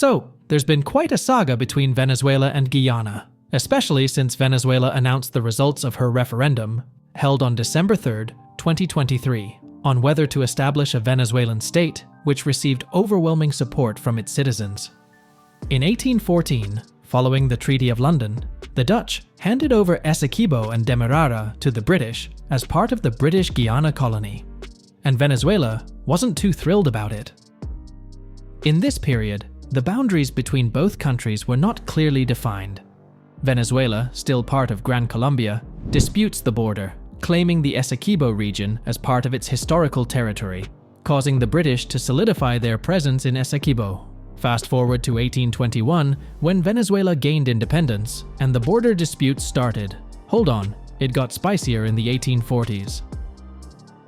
So, there's been quite a saga between Venezuela and Guyana, especially since Venezuela announced the results of her referendum, held on December 3, 2023, on whether to establish a Venezuelan state, which received overwhelming support from its citizens. In 1814, following the Treaty of London, the Dutch handed over Essequibo and Demerara to the British as part of the British Guiana colony, and Venezuela wasn't too thrilled about it. In this period, the boundaries between both countries were not clearly defined. Venezuela, still part of Gran Colombia, disputes the border, claiming the Essequibo region as part of its historical territory, causing the British to solidify their presence in Essequibo. Fast forward to 1821, when Venezuela gained independence, and the border disputes started. Hold on, it got spicier in the 1840s.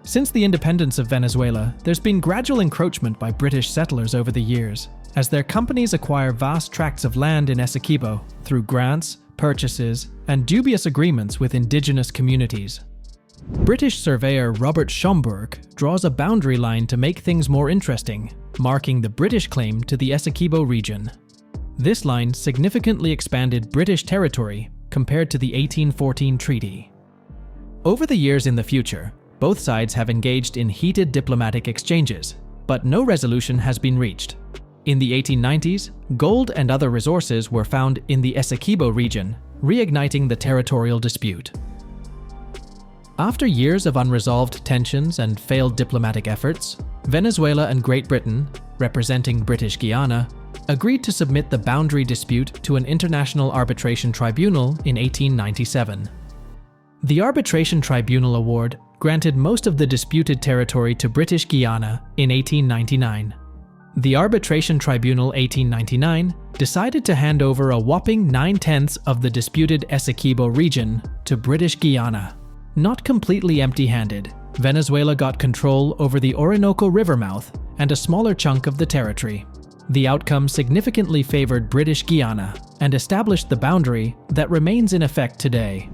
Since the independence of Venezuela, there's been gradual encroachment by British settlers over the years, as their companies acquire vast tracts of land in Essequibo through grants, purchases, and dubious agreements with indigenous communities. British surveyor Robert Schomburgk draws a boundary line to make things more interesting, marking the British claim to the Essequibo region. This line significantly expanded British territory compared to the 1814 treaty. Over the years in the future, both sides have engaged in heated diplomatic exchanges, but no resolution has been reached. In the 1890s, gold and other resources were found in the Essequibo region, reigniting the territorial dispute. After years of unresolved tensions and failed diplomatic efforts, Venezuela and Great Britain, representing British Guiana, agreed to submit the boundary dispute to an international arbitration tribunal in 1897. The Arbitration Tribunal Award granted most of the disputed territory to British Guiana in 1899. The Arbitration Tribunal 1899 decided to hand over a whopping 9/10 of the disputed Essequibo region to British Guiana. Not completely empty-handed, Venezuela got control over the Orinoco River mouth and a smaller chunk of the territory. The outcome significantly favored British Guiana and established the boundary that remains in effect today.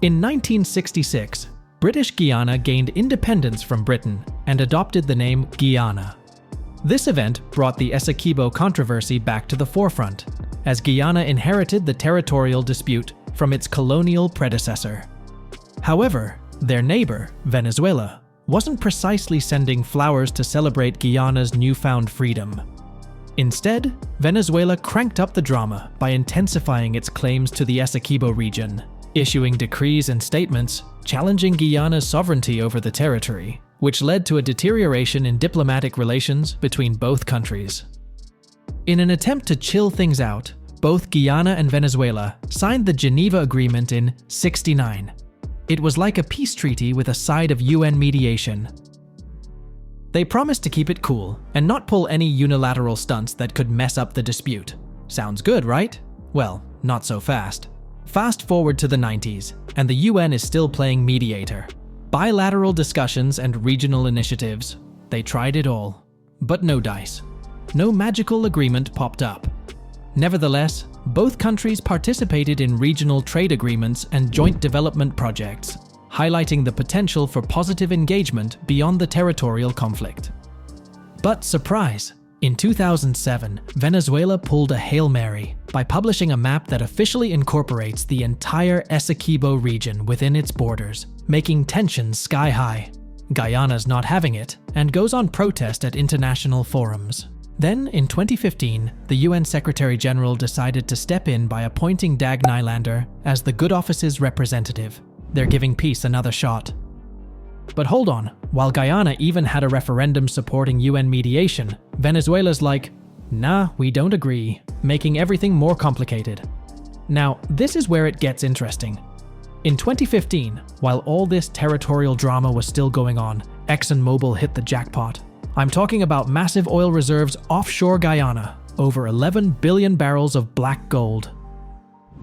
In 1966, British Guiana gained independence from Britain and adopted the name Guyana. This event brought the Essequibo controversy back to the forefront, as Guyana inherited the territorial dispute from its colonial predecessor. However, their neighbor, Venezuela, wasn't precisely sending flowers to celebrate Guyana's newfound freedom. Instead, Venezuela cranked up the drama by intensifying its claims to the Essequibo region, issuing decrees and statements challenging Guyana's sovereignty over the territory, which led to a deterioration in diplomatic relations between both countries. In an attempt to chill things out, both Guyana and Venezuela signed the Geneva Agreement in '69. It was like a peace treaty with a side of UN mediation. They promised to keep it cool and not pull any unilateral stunts that could mess up the dispute. Sounds good, right? Well, not so fast. Fast forward to the 90s, and the UN is still playing mediator. Bilateral discussions and regional initiatives. They tried it all. But no dice. No magical agreement popped up. Nevertheless, both countries participated in regional trade agreements and joint development projects, highlighting the potential for positive engagement beyond the territorial conflict. But surprise! In 2007, Venezuela pulled a Hail Mary by publishing a map that officially incorporates the entire Essequibo region within its borders, making tensions sky high. Guyana's not having it, and goes on protest at international forums. Then, in 2015, the UN Secretary-General decided to step in by appointing Dag Nylander as the Good Office's representative. They're giving peace another shot. But hold on, while Guyana even had a referendum supporting UN mediation, Venezuela's like, nah, we don't agree, making everything more complicated. Now, this is where it gets interesting. In 2015, while all this territorial drama was still going on, ExxonMobil hit the jackpot. I'm talking about massive oil reserves offshore Guyana, over 11 billion barrels of black gold.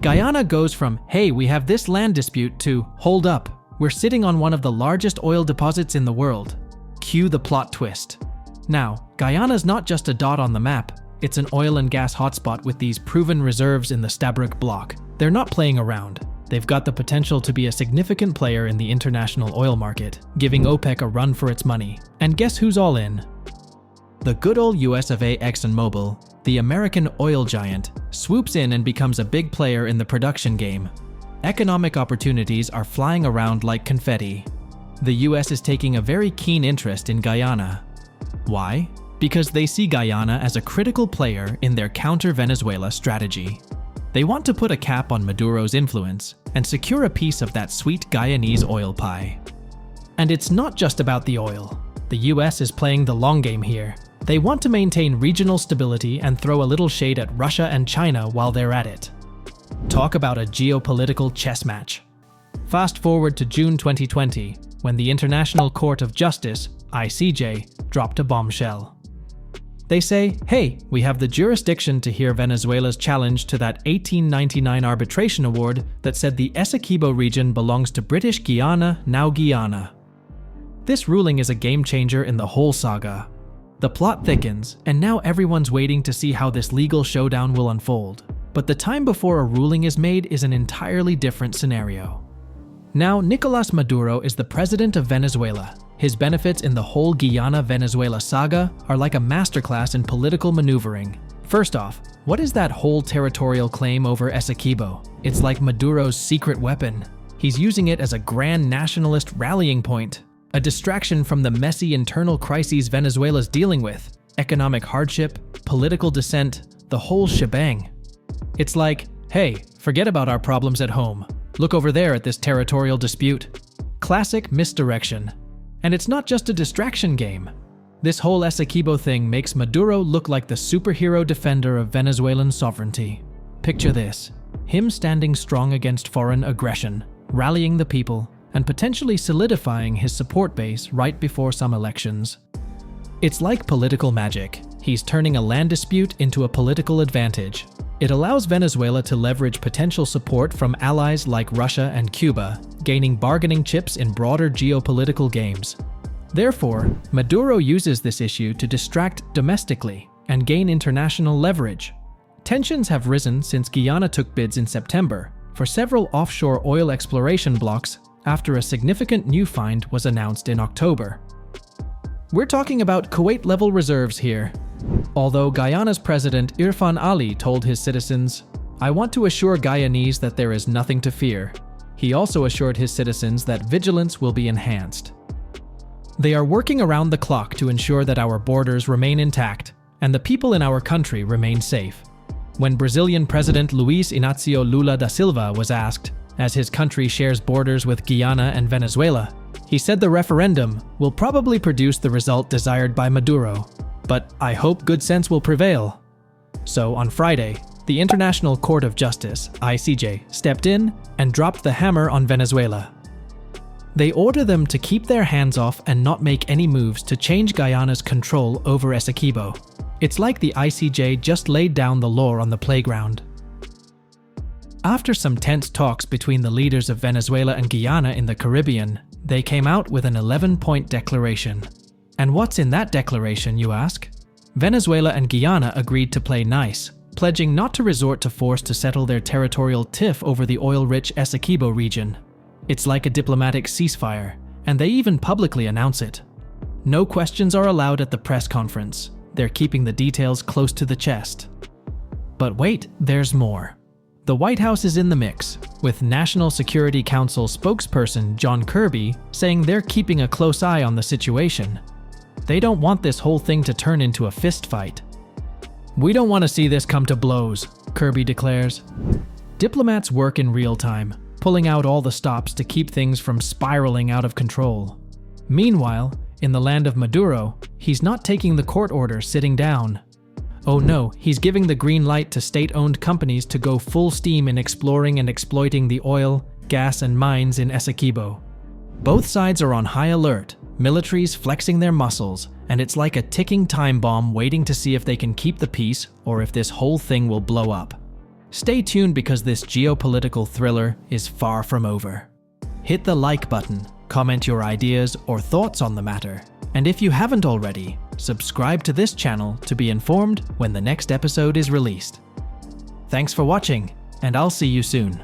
Guyana goes from, hey, we have this land dispute, to, hold up, we're sitting on one of the largest oil deposits in the world. Cue the plot twist. Now, Guyana's not just a dot on the map, it's an oil and gas hotspot with these proven reserves in the Stabroek Block. They're not playing around. They've got the potential to be a significant player in the international oil market, giving OPEC a run for its money. And guess who's all in? The good old US of A ExxonMobil, the American oil giant swoops in and becomes a big player in the production game. Economic opportunities are flying around like confetti. The US is taking a very keen interest in Guyana. Why? Because they see Guyana as a critical player in their counter-Venezuela strategy. They want to put a cap on Maduro's influence and secure a piece of that sweet Guyanese oil pie. And it's not just about the oil. The US is playing the long game here. They want to maintain regional stability and throw a little shade at Russia and China while they're at it. Talk about a geopolitical chess match. Fast forward to June 2020, when the International Court of Justice, ICJ, dropped a bombshell. They say, hey, we have the jurisdiction to hear Venezuela's challenge to that 1899 arbitration award that said the Essequibo region belongs to British Guiana, now Guyana. This ruling is a game changer in the whole saga. The plot thickens, and now everyone's waiting to see how this legal showdown will unfold. But the time before a ruling is made is an entirely different scenario. Now, Nicolas Maduro is the president of Venezuela. His benefits in the whole Guyana-Venezuela saga are like a masterclass in political maneuvering. First off, what is that whole territorial claim over Essequibo? It's like Maduro's secret weapon. He's using it as a grand nationalist rallying point, a distraction from the messy internal crises Venezuela's dealing with, economic hardship, political dissent, the whole shebang. It's like, hey, forget about our problems at home. Look over there at this territorial dispute. Classic misdirection. And it's not just a distraction game. This whole Essequibo thing makes Maduro look like the superhero defender of Venezuelan sovereignty. Picture this: him standing strong against foreign aggression, rallying the people, and potentially solidifying his support base right before some elections. It's like political magic. He's turning a land dispute into a political advantage. It allows Venezuela to leverage potential support from allies like Russia and Cuba, gaining bargaining chips in broader geopolitical games. Therefore, Maduro uses this issue to distract domestically and gain international leverage. Tensions have risen since Guyana took bids in September for several offshore oil exploration blocks after a significant new find was announced in October. We're talking about Kuwait-level reserves here. Although Guyana's president Irfan Ali told his citizens, "I want to assure Guyanese that there is nothing to fear," he also assured his citizens that vigilance will be enhanced. They are working around the clock to ensure that our borders remain intact and the people in our country remain safe. When Brazilian President Luiz Inácio Lula da Silva was asked, as his country shares borders with Guyana and Venezuela, he said the referendum will probably produce the result desired by Maduro, but I hope good sense will prevail. So on Friday, the International Court of Justice, ICJ, stepped in and dropped the hammer on Venezuela. They order them to keep their hands off and not make any moves to change Guyana's control over Essequibo. It's like the ICJ just laid down the law on the playground. After some tense talks between the leaders of Venezuela and Guyana in the Caribbean, they came out with an 11-point declaration. And what's in that declaration, you ask? Venezuela and Guyana agreed to play nice, pledging not to resort to force to settle their territorial tiff over the oil-rich Essequibo region. It's like a diplomatic ceasefire, and they even publicly announce it. No questions are allowed at the press conference. They're keeping the details close to the chest. But wait, there's more. The White House is in the mix, with National Security Council spokesperson John Kirby saying they're keeping a close eye on the situation. They don't want this whole thing to turn into a fistfight. "We don't want to see this come to blows," Kirby declares. Diplomats work in real time, pulling out all the stops to keep things from spiraling out of control. Meanwhile, in the land of Maduro, he's not taking the court order sitting down. Oh no, he's giving the green light to state-owned companies to go full steam in exploring and exploiting the oil, gas, and mines in Essequibo. Both sides are on high alert, militaries flexing their muscles, and it's like a ticking time bomb waiting to see if they can keep the peace or if this whole thing will blow up. Stay tuned because this geopolitical thriller is far from over. Hit the like button, comment your ideas or thoughts on the matter, and if you haven't already, subscribe to this channel to be informed when the next episode is released. Thanks for watching, and I'll see you soon.